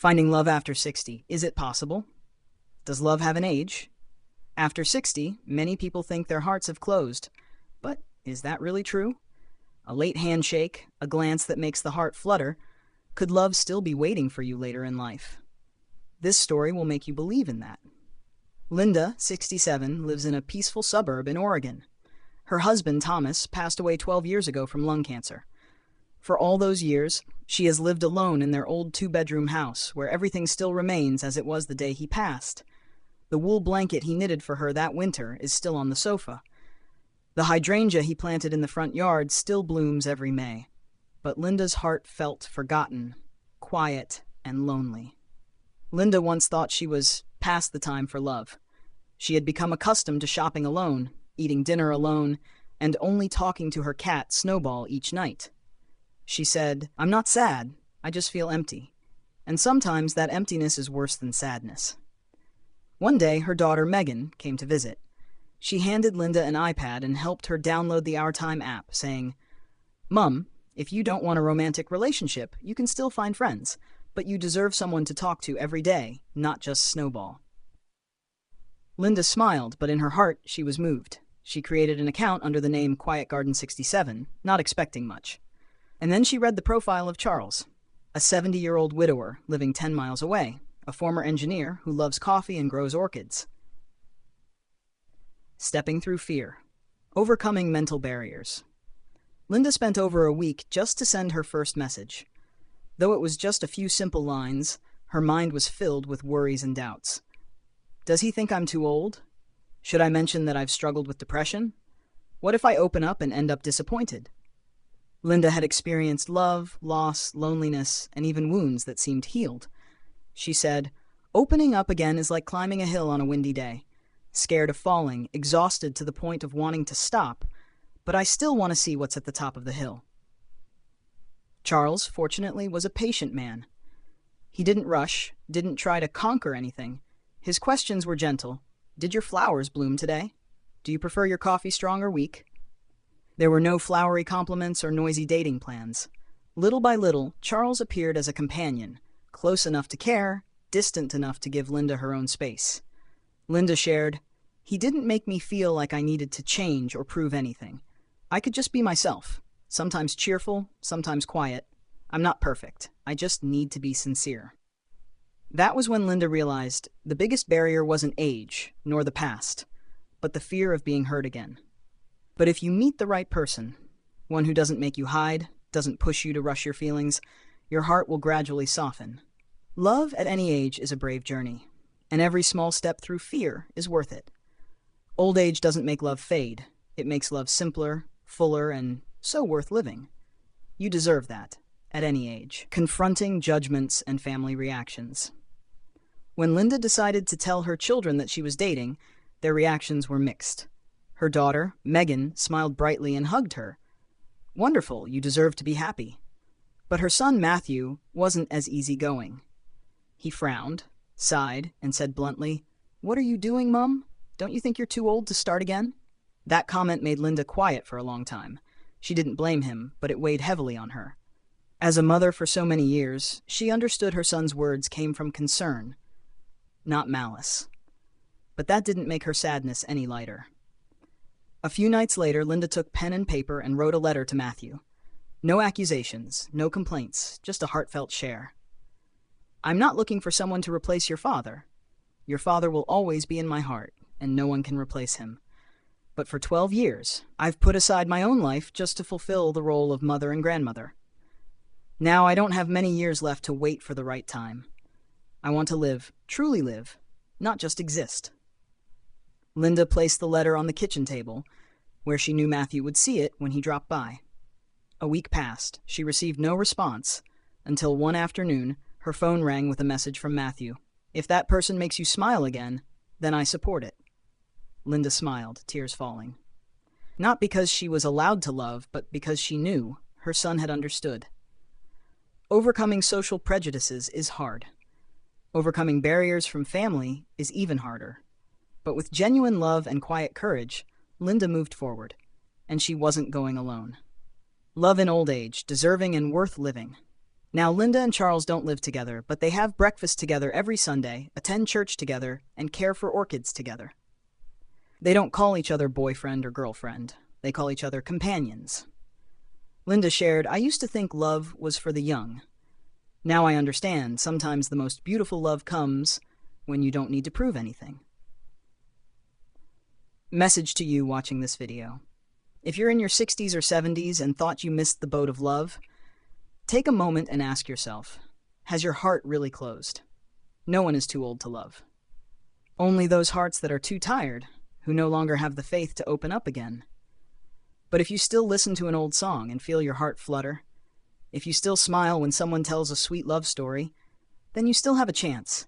Finding love after 60. Is it possible? Does love have an age? After 60, many people think their hearts have closed. But is that really true? A late handshake, a glance that makes the heart flutter, could love still be waiting for you later in life? This story will make you believe in that. Linda, 67, lives in a peaceful suburb in Oregon. Her husband, Thomas, passed away 12 years ago from lung cancer. For all those years, she has lived alone in their old two-bedroom house, where everything still remains as it was the day he passed. The wool blanket he knitted for her that winter is still on the sofa. The hydrangea he planted in the front yard still blooms every May. But Linda's heart felt forgotten, quiet, and lonely. Linda once thought she was past the time for love. She had become accustomed to shopping alone, eating dinner alone, and only talking to her cat, Snowball, each night. She said, "I'm not sad, I just feel empty." And sometimes that emptiness is worse than sadness. One day, her daughter, Megan, came to visit. She handed Linda an iPad and helped her download the Our Time app, saying, "Mum, if you don't want a romantic relationship, you can still find friends, but you deserve someone to talk to every day, not just Snowball." Linda smiled, but in her heart, she was moved. She created an account under the name Quiet Garden 67, not expecting much. And then she read the profile of Charles, a 70-year-old widower living 10 miles away, a former engineer who loves coffee and grows orchids. Stepping through fear. Overcoming mental barriers. Linda spent over a week just to send her first message. Though it was just a few simple lines, her mind was filled with worries and doubts. Does he think I'm too old? Should I mention that I've struggled with depression? What if I open up and end up disappointed? Linda had experienced love, loss, loneliness, and even wounds that seemed healed. She said, "Opening up again is like climbing a hill on a windy day. Scared of falling, exhausted to the point of wanting to stop, but I still want to see what's at the top of the hill." Charles, fortunately, was a patient man. He didn't rush, didn't try to conquer anything. His questions were gentle. Did your flowers bloom today? Do you prefer your coffee strong or weak? There were no flowery compliments or noisy dating plans. Little by little, Charles appeared as a companion, close enough to care, distant enough to give Linda her own space. Linda shared, "He didn't make me feel like I needed to change or prove anything. I could just be myself, sometimes cheerful, sometimes quiet. I'm not perfect. I just need to be sincere." That was when Linda realized the biggest barrier wasn't age, nor the past, but the fear of being hurt again. But if you meet the right person, one who doesn't make you hide, doesn't push you to rush your feelings, your heart will gradually soften. Love at any age is a brave journey, and every small step through fear is worth it. Old age doesn't make love fade. It makes love simpler, fuller, and so worth living. You deserve that, at any age. Confronting judgments and family reactions. When Linda decided to tell her children that she was dating, their reactions were mixed. Her daughter, Megan, smiled brightly and hugged her. "Wonderful, you deserve to be happy." But her son, Matthew, wasn't as easygoing. He frowned, sighed, and said bluntly, "What are you doing, Mum? Don't you think you're too old to start again?" That comment made Linda quiet for a long time. She didn't blame him, but it weighed heavily on her. As a mother for so many years, she understood her son's words came from concern, not malice. But that didn't make her sadness any lighter. A few nights later, Linda took pen and paper and wrote a letter to Matthew. No accusations, no complaints, just a heartfelt share. "I'm not looking for someone to replace your father. Your father will always be in my heart, and no one can replace him. But for 12 years, I've put aside my own life just to fulfill the role of mother and grandmother. Now I don't have many years left to wait for the right time. I want to live, truly live, not just exist." Linda placed the letter on the kitchen table, where she knew Matthew would see it when he dropped by. A week passed. She received no response, until one afternoon, her phone rang with a message from Matthew. "If that person makes you smile again, then I support it." Linda smiled, tears falling. Not because she was allowed to love, but because she knew her son had understood. Overcoming social prejudices is hard. Overcoming barriers from family is even harder. But with genuine love and quiet courage, Linda moved forward, and she wasn't going alone. Love in old age, deserving and worth living. Now, Linda and Charles don't live together, but they have breakfast together every Sunday, attend church together, and care for orchids together. They don't call each other boyfriend or girlfriend. They call each other companions. Linda shared, "I used to think love was for the young. Now I understand, sometimes the most beautiful love comes when you don't need to prove anything." Message to you watching this video. If you're in your 60s or 70s and thought you missed the boat of love, take a moment and ask yourself, has your heart really closed? No one is too old to love. Only those hearts that are too tired, who no longer have the faith to open up again. But if you still listen to an old song and feel your heart flutter, if you still smile when someone tells a sweet love story, then you still have a chance.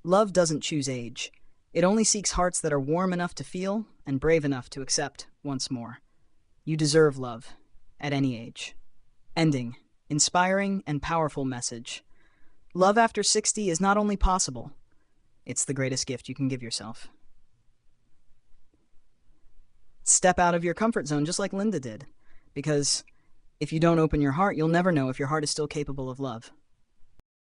Love doesn't choose age. It only seeks hearts that are warm enough to feel and brave enough to accept once more. You deserve love, at any age. Ending. Inspiring and powerful message. Love after 60 is not only possible, it's the greatest gift you can give yourself. Step out of your comfort zone just like Linda did, because if you don't open your heart, you'll never know if your heart is still capable of love.